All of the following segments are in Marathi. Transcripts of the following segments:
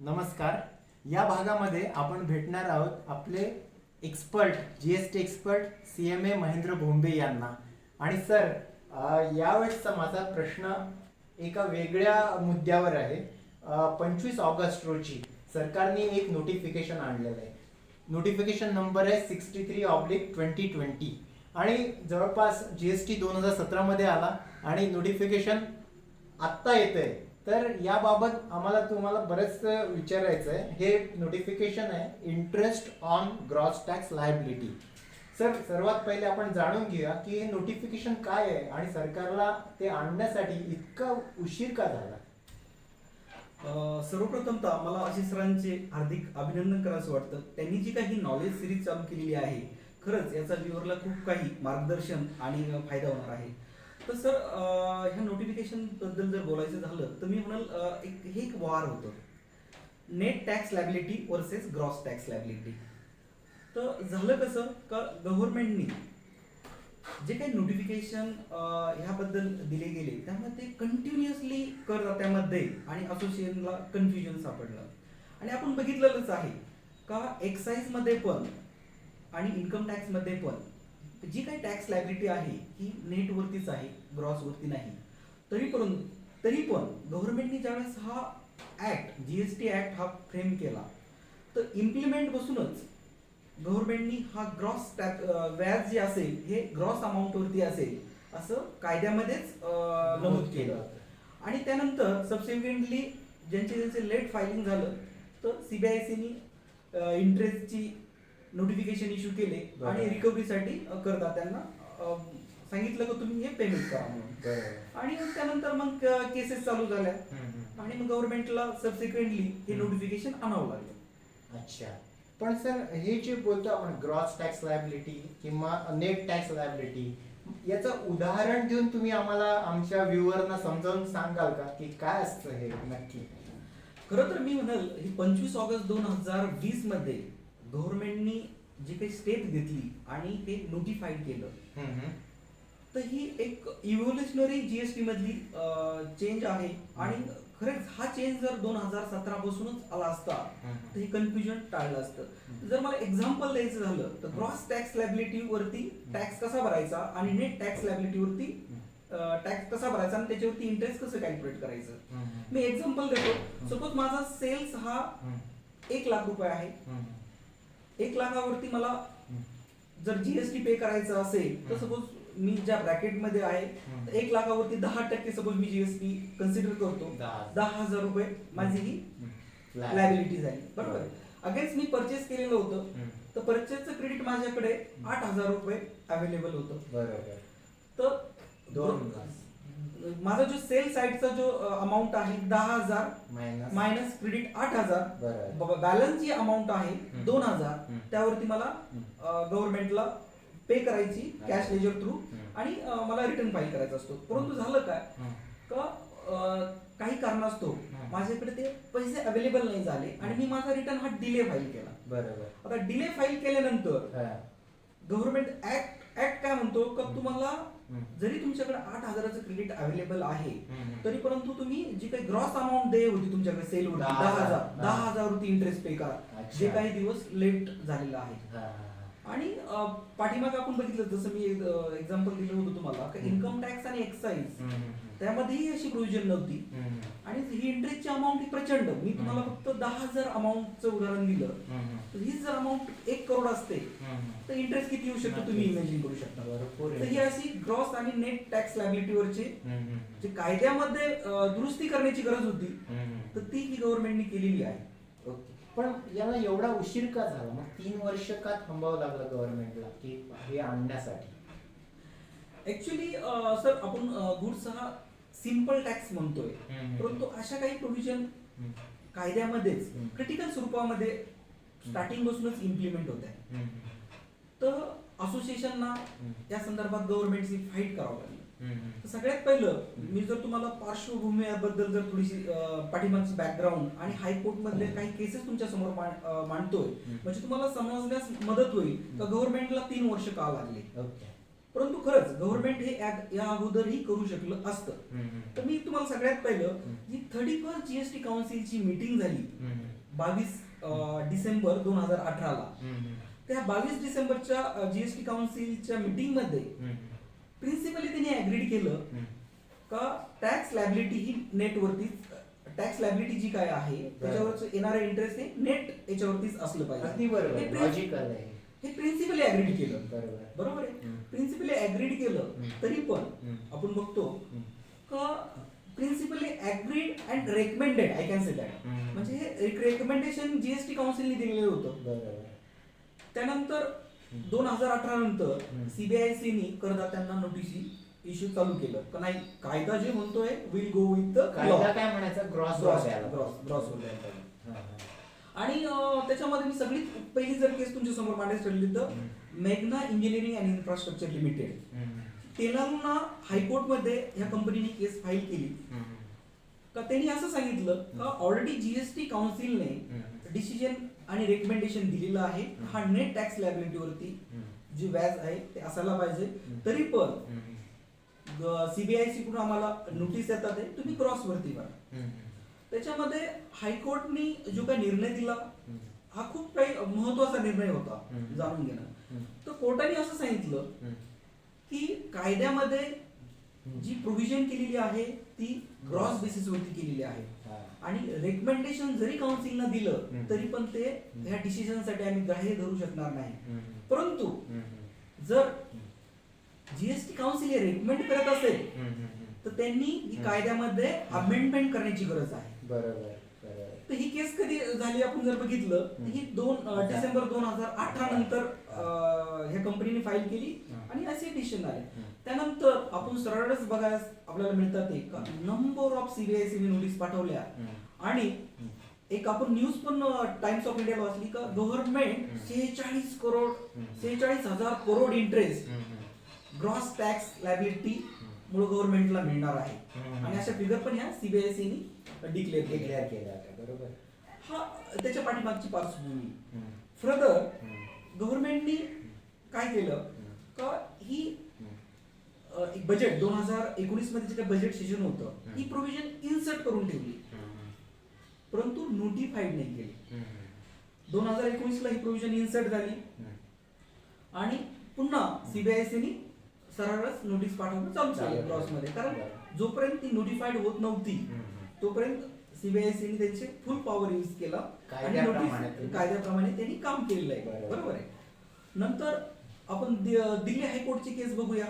नमस्कार. या भागामध्ये आपण भेटणार आहोत आपले expert GST expert CMA Mahendra Bhombe यांना. आणि सर, यावेळेसचा माझा प्रश्न एका वेगळ्या मुद्द्यावर आहे. 25 ऑगस्ट रोजी सरकारने एक नोटिफिकेशन आणलेलं आहे. नोटिफिकेशन नंबर आहे 63/2020 आणि जवळपास GST 2017 मध्ये आला आणि नोटिफिकेशन आत्ता येतंय. तर याबाबत आम्हाला तुम्हाला बरेच विचारायचं आहे. हे नोटिफिकेशन आहे interest on gross tax liability. Sir, सर्वात पहिले आपण जाणून घेऊया की हे नोटिफिकेशन काय आहे आणि सरकारला ते आणण्यासाठी इतका उशीर का झाला. सर्वप्रथमतः मला आशिष सरांचे हार्दिक अभिनंदन करायचं वाटतं. त्यांनी जी काही नॉलेज सिरीज चालू केलेली आहे, खरंच याचा व्ह्यूअरला खूप काही मार्गदर्शन आणि फायदा होणार आहे. तर सर, ह्या नोटिफिकेशन बद्दल जर बोलायचं झालं तर मी म्हणाल हे एक वार होतं, net tax liability versus gross tax liability. तर झालं कसं का गव्हर्नमेंटनी जे काही नोटिफिकेशन ह्याबद्दल दिले गेले त्यामध्ये कंटिन्युअसली करदात्यामध्ये आणि असोसिएशनला कन्फ्युजन सापडलं. आणि आपण बघितलेलंच आहे का एक्साईजमध्ये पण आणि इन्कम टॅक्समध्ये पण जी काही टॅक्स लायबिलिटी आहे ही नेटवरतीच आहे, ग्रॉसवरती नाही. तरी पण गव्हर्नमेंटनी ज्यावेळेस हा ऍक्ट GST ऍक्ट हा फ्रेम केला तर इम्प्लिमेंट बसूनच गव्हर्नमेंटनी हा ग्रॉस व्याज जे असेल हे ग्रॉस अमाऊंटवरती असेल असं कायद्यामध्येच नमूद केलं. आणि त्यानंतर सबसिक्वेंटली ज्यांचे लेट फायलिंग झालं तर CBICनी इंटरेस्टची नोटिफिकेशन इश्यू केले आणि रिकव्हरीसाठी करदात्यांना सांगितलं की तुम्ही हे पेमेंट करा म्हणून. आणि त्यानंतर मग केसेस चालू झाल्या आणि मग गव्हर्नमेंटला सबसिक्वेंटली हे नोटिफिकेशन आणावं लागलं. अच्छा, पण सर हे जे बोलतो आपण ग्रॉस टॅक्स लायबिलिटी किंवा नेट टॅक्स लायबिलिटी याचं उदाहरण देऊन तुम्ही आम्हाला आमच्या व्ह्यूअरना समजावून सांगाल का की काय असतं हे नक्की. खरं तर मी म्हणाल ही 25 ऑगस्ट 2020 मध्ये गव्हर्नमेंटनी जी काही स्टेप घेतली आणि हे नोटिफाईड केलं तर ही एक इव्होल्युशनरी GST मधली चेंज आहे. आणि खरंच हा चेंज जर 2017 पासूनच आला असता तर हे कन्फ्युजन टाळलं असतं. जर मला एक्झाम्पल द्यायचं झालं तर ग्रॉस टॅक्स लायबिलिटी वरती टॅक्स कसा भरायचा आणि नेट टॅक्स लायबिलिटी वरती टॅक्स कसा भरायचा आणि त्याच्यावरती इंटरेस्ट कसं कॅल्क्युलेट करायचं. मी एक्झाम्पल देतो. सपोज माझा सेल्स हा 1 लाख रुपये आहे. 1 लाखावरती मला जर GST पे करायचं असेल तर सपोज मी ज्या ब्रॅकेट मध्ये आहे 1 लाखावरती 10% सपोज मी GST कन्सिडर करतो. 10,000 रुपये माझी ही लायबिलिटी झाली, बरोबर. अगेन्स्ट मी परचेस केलेलं होतं तर परचेसचं क्रेडिट माझ्याकडे 8,000 रुपये अवेलेबल होतं, बरोबर. तर माझा जो सेल साइडचा जो अमाऊंट आहे 10,000 मायनस क्रेडिट 8,000, बॅलन्स जी अमाऊंट आहे 2,000 त्यावरती मला गव्हर्नमेंटला पे करायची कॅश लेजर थ्रू आणि मला रिटर्न फाईल करायचा असतो. परंतु झालं काय का काही कारणास्तव माझ्याकडे ते पैसे अवेलेबल नाही झाले आणि मी माझा रिटर्न हा डिले फाईल केला. बरोबर. आता डिले फाईल केल्यानंतर गव्हर्नमेंट ऍक्ट काय म्हणतो का तुम्हाला जरी तुमच्याकडे 8,000चं क्रेडिट अवेलेबल आहे तरी परंतु तुम्ही जी काही ग्रॉस अमाऊंट दे होती तुमच्याकडे सेल वरती 10,000 वरती इंटरेस्ट पे करा जे काही दिवस लेट झालेला आहे. आणि पाठीमागे आपण बघितलं जसं मी एक्झाम्पल दिलं होतं तुम्हाला की इन्कम टॅक्स आणि एक्साईज त्यामध्येही अशी प्रोव्हिजन नव्हती. आणि ही इंटरेस्टची अमाऊंट ही प्रचंड, मी तुम्हाला फक्त 10,000 अमाऊंटचं उदाहरण दिलं तर ही जर अमाऊंट 1 करोड असते तर इंटरेस्ट किती येऊ शकतो तुम्ही इमॅजिन करू शकता. तर ही अशी ग्रॉस आणि नेट टॅक्स लायबिलिटीवरचे जे कायद्यामध्ये दुरुस्ती करण्याची गरज होती तर ती ही गव्हर्नमेंटने केलेली आहे. ओके, पण याला एवढा उशीर का झाला. मग 3 वर्ष का थांबावं लागलं गव्हर्नमेंटला की हे आणण्यासाठी. ऍक्च्युली सर, आपण गुड्स हा सिंपल टॅक्स म्हणतोय परंतु अशा काही प्रोव्हिजन कायद्यामध्येच क्रिटिकल स्वरूपामध्ये स्टार्टिंग पासूनच इम्प्लिमेंट होत आहे. तर असोसिएशनना या संदर्भात गव्हर्नमेंटची फाईट करावं लागली. सगळ्यात पहिलं मी जर तुम्हाला पार्श्वभूमी याबद्दल जर थोडीशी पाठीमागची बॅकग्राऊंड आणि हायकोर्ट मधले काही केसेस तुमच्या समोर मांडतोय म्हणजे तुम्हाला समजण्यास मदत होईल का गव्हर्नमेंटला 3 वर्ष का लागले. परंतु खरंच गव्हर्नमेंट हे या अगोदरही करू शकलं असतं. तर मी तुम्हाला सगळ्यात पहिलं जी 31st जीएसटी काउन्सिलची मीटिंग झाली 22 डिसेंबर 2018ला, त्या 22 डिसेंबरच्या जीएसटी काउन्सिलच्या मीटिंग मध्ये प्रिन्सिपली त्यांनी ऍग्रीड केलं का टॅक्स लॅबिलिटी ही नेटवरती, टॅक्स लॅबिलिटी जी काय आहे त्याच्यावर येणारे इंटरेस्ट हे नेट याच्यावरतीच असलं पाहिजे. अगदी बरोबर, लॉजिकल आहे. हे प्रिन्सिपली ऍग्रीड केलं. बरोबर. बरोबर आहे. प्रिन्सिपली ऍग्रीड केलं तरी पण आपण बघतो का principally agreed and recommended, I can say that, म्हणजे हे एक रेकमेंडेशन जीएसटी काउन्सिलने दिलेलं होतं. बरोबर. त्यानंतर 2018 नंतर सीबीआयसीनी करदात्यांना नोटीसी इश्यू चालू केलं का नाही, कायदा जे म्हणतोय विल गो विथ द कायदा काय म्हणायचा, ग्रॉस ग्रॉस. आणि त्याच्यामध्ये मी सगळी पहिली जर केस तुमच्या समोर मांडायची ठरली तर मेघना engineering and infrastructure limited, Telangana हायकोर्टमध्ये ह्या कंपनीने केस फाईल केली का त्यांनी असं सांगितलं का ऑलरेडी जीएसटी काउन्सिलने डिसिजन आणि रेकमेंडेशन दिलेलं आहे, हा नेट टॅक्स लायबिलिटीवरती जे व्याज आहे ते असायला पाहिजे. तरी पण सीबीआयसी कडून आम्हाला नोटीस येतात आहे तुम्ही क्रॉस वरती करा. त्याच्यामध्ये हायकोर्टनी जो काही निर्णय दिला हा खूप काही महत्वाचा निर्णय होता जाणून घेणं. तर कोर्टाने असं सांगितलं की कायद्यामध्ये जी प्रोव्हिजन केलेली आहे ती ग्रॉस बेसिस वरती केलेली आहे आणि रेकमेंडेशन जरी काउन्सिलनं दिलं तरी पण ते ह्या डिसिजनसाठी आम्ही ग्राह्य धरू शकणार नाही. परंतु जर जीएसटी काउन्सिल हे रेकमेंड करत असेल तर त्यांनी ही कायद्यामध्ये अमेंडमेंट करण्याची गरज आहे. बरोबर. तर ही केस कधी झाली आपण जर बघितलं ही 2 डिसेंबर 2018 नंतर ह्या कंपनीने फाईल केली आणि असे डिसिजन आले. त्यानंतर आपण सरळच बघायला आपल्याला मिळतात ते नंबर ऑफ सीबीआयसीने नोटीस पाठवल्या आणि एक आपण न्यूज पण टाइम्स ऑफ इंडियाला वाचली का government 46,000 crore interest gross tax liability मुळे गव्हर्नमेंटला मिळणार आहे. आणि अशा फिगर पण ह्या सीबीआयसीने डिक्लेअर केल्या. बरोबर. हा त्याच्या पाठीमागची पार्श्वभूमी. फर्दर गव्हर्नमेंटनी काय केलं का ही बजेट 2019 मध्ये जे काही बजेट सेशन होतं ही प्रोव्हिजन इन्सर्ट करून ठेवली परंतु नोटिफाईड नाही केली. 2019 ला ही प्रोव्हिजन इन्सर्ट झाली आणि पुन्हा सीबीआयसीनी सरळच नोटीस पाठवणं चालू केलं क्रॉस मध्ये, कारण जोपर्यंत ती नोटिफाईड होत नव्हती तोपर्यंत सीबीआयसीने त्यांचे फुल पॉवर यूज केला आणि नोटीस कायद्याप्रमाणे त्यांनी काम केलेलं आहे. बरोबर आहे. नंतर आपण दिल्ली हायकोर्टची केस बघूया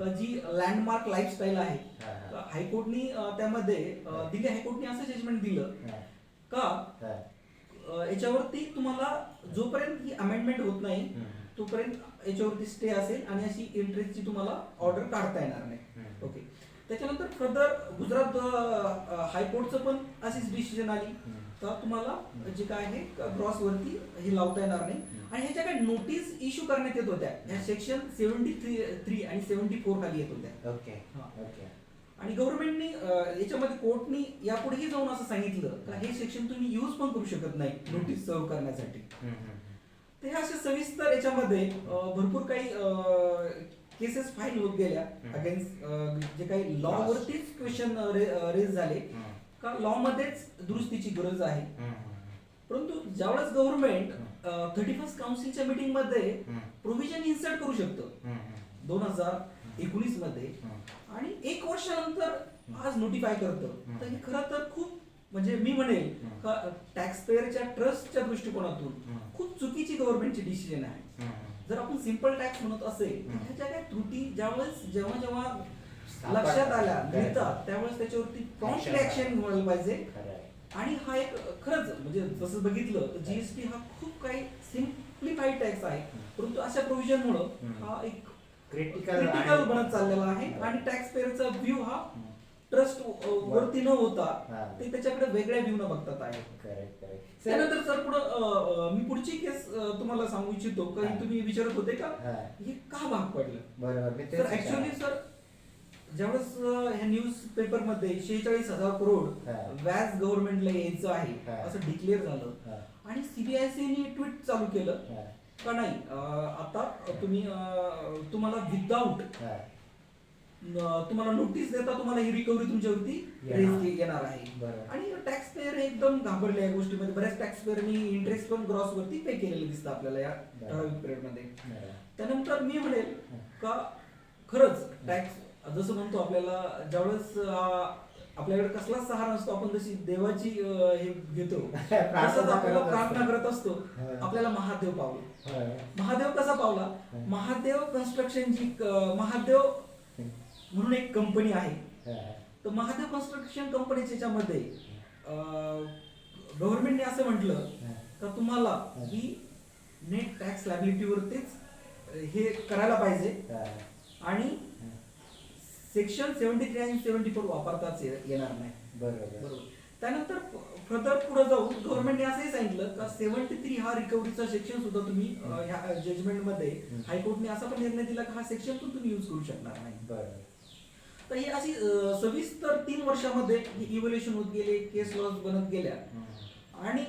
जी लँडमार्क लाईफस्टाईल आहे. हायकोर्टनी त्यामध्ये दिल्ली हायकोर्टने असं जजमेंट दिलं का याच्यावरती तुम्हाला जोपर्यंत ही अमेंडमेंट होत नाही तोपर्यंत याच्यावरती स्टे असेल आणि अशी इंटरेस्टची तुम्हाला ऑर्डर काढता येणार नाही. ओके. त्याच्यानंतर फर्दर गुजरात हायकोर्टचं पण अशीच डिसिजन आली तर तुम्हाला जे काय आहे ग्रॉस वरती हे लावता येणार नाही आणि ह्याच्या काही नोटीस इश्यू करण्यात येत होत्या ह्या सेक्शन 73 आणि 74 खाली येत होत्या. ओके. आणि गव्हर्नमेंटनी याच्यामध्ये कोर्टनी यापुढेही जाऊन असं सांगितलं का हे सेक्शन तुम्ही यूज पण करू शकत नाही नोटीस सर्व करण्यासाठी. ते असे सविस्तर याच्यामध्ये भरपूर काही केसेस फाईल होत गेल्या अगेन्स्ट जे काही लॉ वरतीच क्वेश्चन रेज झाले का लॉ मध्येच दुरुस्तीची गरज आहे. परंतु ज्यावेळेस गव्हर्नमेंट 31st काउन्सिलच्या मीटिंग मध्ये प्रोव्हिजन इन्सर्ट करू शकतं 2019 मध्ये आणि 1 वर्षानंतर आज नोटिफाय करतं तर हे खरं तर खूप म्हणजे मी म्हणेल का टॅक्स पेअरच्या ट्रस्टच्या दृष्टिकोनातून खूप चुकीची गव्हर्नमेंटची डिसिजन आहे. जर आपण सिंपल टॅक्स म्हणत असेल तर ह्याच्या काही त्रुटी जेव्हा लक्षात आल्या मिळतात त्यावेळेस त्याच्यावरती प्रॉम्प्टली ऍक्शन घ्यायला पाहिजे. आणि हा एक खरंच म्हणजे जसं बघितलं तर जीएसटी हा खूप काही सिम्प्लिफाईड टॅक्स आहे परंतु अशा प्रोव्हिजन मुळे हा एक क्रिटिकल बनत चाललेला आहे आणि टॅक्स पेअरचा व्ह्यू हा ट्रस्ट वरती न होता ते त्याच्याकडे वेगळ्या व्ह्यू न बघतात आहे. त्यानंतर सर पुढे मी पुढची केस तुम्हाला सांगू इच्छितो कारण तुम्ही विचारत होते का हे का भाग पडलं. बरोबर. तर ऍक्च्युअली सर ज्यावेळेस ह्या न्यूज पेपर मध्ये 46,000 करोड व्याज गव्हर्नमेंटला यायचं आहे असं डिक्लेअर झालं आणि सीबीआयसीने ट्विट चालू केलं का नाही आता तुम्हाला विदाऊट हा, तुम्हाला नोटीस देता तुम्हाला ही रिकव्हरी तुमच्यावरती येणार. येणार आहे. बरोबर. आणि टॅक्स पेयर एकदम घाबरले या गोष्टीमध्ये. बऱ्याच टॅक्स पेयरनी इंटरेस्ट पण ग्रॉस वरती पे केलेलं दिसतं आपल्याला या बरोबर. ठराविक पिरियड मध्ये. बरोबर. त्यानंतर मी म्हणेल का खरंच टॅक्स जसं म्हणतो आपल्याला ज्यावेळेस आपल्याकडे कसलाच सहारा नसतो, आपण जशी देवाची हे घेतो तसंच आपल्याला प्रार्थना करत असतो. आपल्याला महादेव पावला. होय. महादेव कसा पावला? महादेव कन्स्ट्रक्शनची महादेव म्हणून एक कंपनी आहे. हा, तर महादेव कन्स्ट्रक्शन कंपनीच्या याच्यामध्ये गव्हर्नमेंटने असं म्हटलं का तुम्हाला ही नेट टॅक्स लायबिलिटीवरतीच हे करायला पाहिजे हा, आणि सेक्शन 73 आणि 74 वापरताच येणार नाही. बरोबर. बरोबर. त्यानंतर फर्दर पुढे जाऊन गव्हर्नमेंटने असंही सांगितलं का 73 हा रिकव्हरीचा सेक्शन सुद्धा तुम्ही ह्या जजमेंट मध्ये हायकोर्टने असा पण निर्णय दिला की हा सेक्शन पण तुम्ही युज करू शकणार नाही. बरोबर. तर ही अशी सविस्तर 3 वर्षामध्ये इव्होल्युशन होत गेले, केस लॉज बनत गेल्या आणि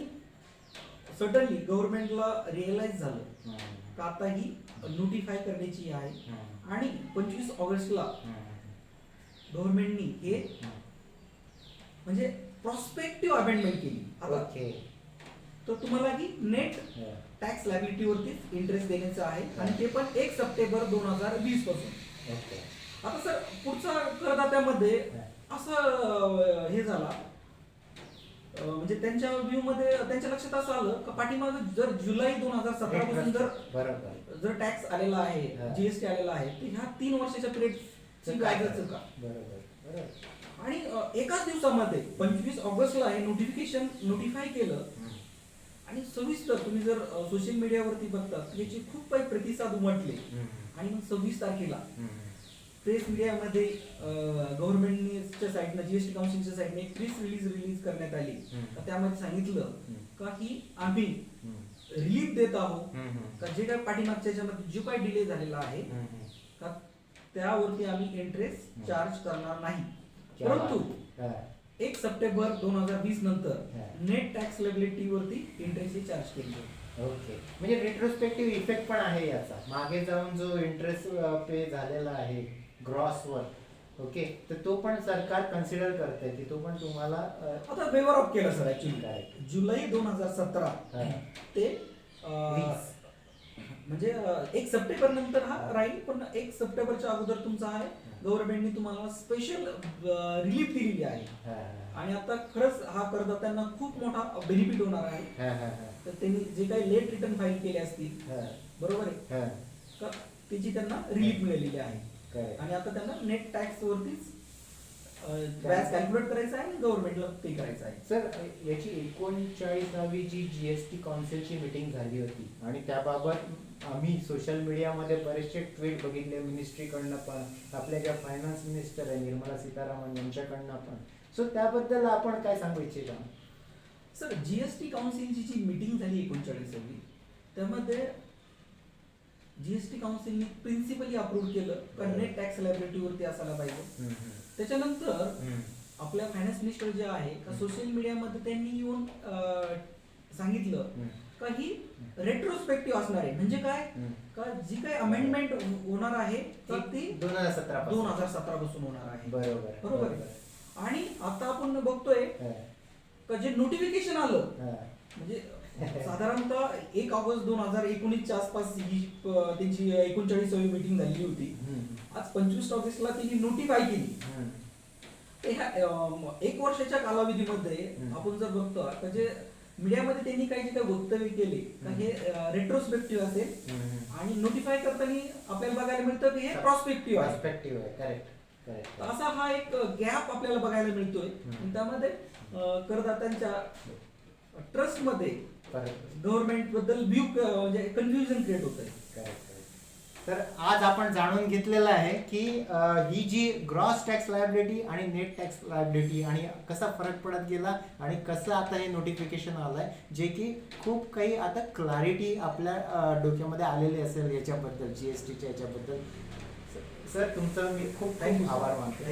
सडनली गव्हर्नमेंटला रिअलाइज झालं का आता ही नोटिफाय करण्याची आहे आणि 25 ऑगस्टला गव्हर्नमेंटनी हे म्हणजे प्रॉस्पेक्टिव्ह अमेंडमेंट केली. आता ओके. तर तुम्हाला ही नेट टॅक्स लायबिलिटीवरतीच इंटरेस्ट देण्याचं आहे आणि ते पण 1 सप्टेंबर 2020 पासून. ओके. आता सर पुढचा करदात्यामध्ये असं हे झाला म्हणजे त्यांच्या व्ह्यू मध्ये त्यांच्या लक्षात असं आलं का पाठीमागे जर जुलै 2017 पासून बरोबर जर टॅक्स आलेला आहे, जीएसटी आलेला आहे, तर ह्या 3 वर्षाच्या पिरियडची व्याजाचं का? बरोबर. बरोबर. आणि एकाच दिवसामध्ये 25 ऑगस्टला हे नोटिफाय केलं आणि सविस्तर तुम्ही जर सोशल मीडियावरती बघतात याचे खूप काही प्रतिसाद उमटले. आणि मग 26 तारखेला प्रेस मीडियामध्ये गव्हर्नमेंटच्या साईडनं जीएसटी काउन्सिलच्या साईडने एक प्रेस रिलीज करण्यात आली. तर त्यामध्ये सांगितलं का की आम्ही रिलीफ देत आहोत का जे काय पाठीमागच्या याच्यामध्ये जो काही डिले झालेला आहे का त्यावरती आम्ही इंटरेस्ट चार्ज करणार नाही. परंतु 1 सप्टेंबर 2020 नंतर नेट टॅक्स लायबिलिटी वरती इंटरेस्ट चार्ज केले. ओके. म्हणजे रिट्रोस्पेक्टिव्ह इफेक्ट पण आहे याचा. मागे जाऊन जो इंटरेस्ट पे झालेला आहे ग्रॉसवर, ओके, तर तो पण सरकार कन्सिडर करते की तो पण तुम्हाला आता वेवर ऑफ केलं सर ऍक्च्युली जुलै 2017 ते 20. म्हणजे 1 सप्टेंबर नंतर हा राहील, पण 1 सप्टेंबरच्या अगोदर तुमचा आहे गव्हर्नमेंटने तुम्हाला स्पेशल रिलीफ दिलेली आहे. आणि आता खरंच हा करदात्यांना खूप मोठा बेनिफिट होणार आहे. तर त्यांनी जे काही लेट रिटर्न फाईल केले असतील, बरोबर आहे का, त्याची त्यांना रिलीफ मिळालेली आहे. आणि आता त्यांना नेट टॅक्स वरतीच व्याज कॅल्क्युलेट करायचं आहे आणि गव्हर्नमेंटला पे करायचं आहे. सर याची 39वी जी जीएसटी काउन्सिलची मीटिंग झाली होती आणि त्याबाबत आम्ही सोशल मीडियामध्ये बरेचसे ट्वीट बघितले मिनिस्ट्रीकडनं पण, आपल्या ज्या फायनान्स मिनिस्टर आहे निर्मला सीतारामन यांच्याकडनं पण. सो त्याबद्दल आपण काय सांगू इच्छिता? सर जीएसटी काउन्सिलची जी मीटिंग झाली 39वी त्यामध्ये जीएसटी काउन्सिलने प्रिन्सिपली अप्रूव्ह केलं का नेट टॅक्स लायबिलिटीवरती असायला पाहिजे. त्याच्यानंतर आपल्या फायनान्स मिनिस्टर जे आहे का सोशल मीडियामध्ये त्यांनी येऊन सांगितलं का ही रेट्रोस्पेक्टिव्ह असणार आहे. म्हणजे काय का जी काही अमेंडमेंट होणार आहे तर ती 2017 पासून होणार आहे. बरोबर. आणि आता आपण बघतोय का जे नोटिफिकेशन आलं म्हणजे साधारणतः 1 ऑगस्ट 2019च्या आसपास ही त्यांची 39वी मीटिंग झालेली होती. आज 25 ऑगस्टला त्यांनी नोटिफाय केली. तर ह्या 1 वर्षाच्या कालावधीमध्ये आपण जर बघतो तर जे मीडियामध्ये त्यांनी काही जे काही वक्तव्य केले का हे रेट्रोस्पेक्टिव्ह असेल आणि नोटिफाय करताना आपल्याला बघायला मिळतं की हे प्रॉस्पेक्टिव्ह आहे. करेक्ट. असा हा एक गॅप आपल्याला बघायला मिळतोय. त्यामध्ये करदात्यांच्या ट्रस्ट मध्ये गव्हर्नमेंट बद्दल व्ह्यू म्हणजे कन्फ्युजन क्रिएट होत आहे. तर आज आपण जाणून घेतलेलं आहे की ही जी ग्रॉस टॅक्स लायबिलिटी आणि नेट टॅक्स लायबिलिटी आणि कसा फरक पडत गेला आणि कसं आता हे नोटिफिकेशन आलंय, जे की खूप काही आता क्लॅरिटी आपल्या डोक्यामध्ये आलेली असेल याच्याबद्दल, जीएसटीच्या याच्याबद्दल. सर तुमचं मी खूप आभार मानतो.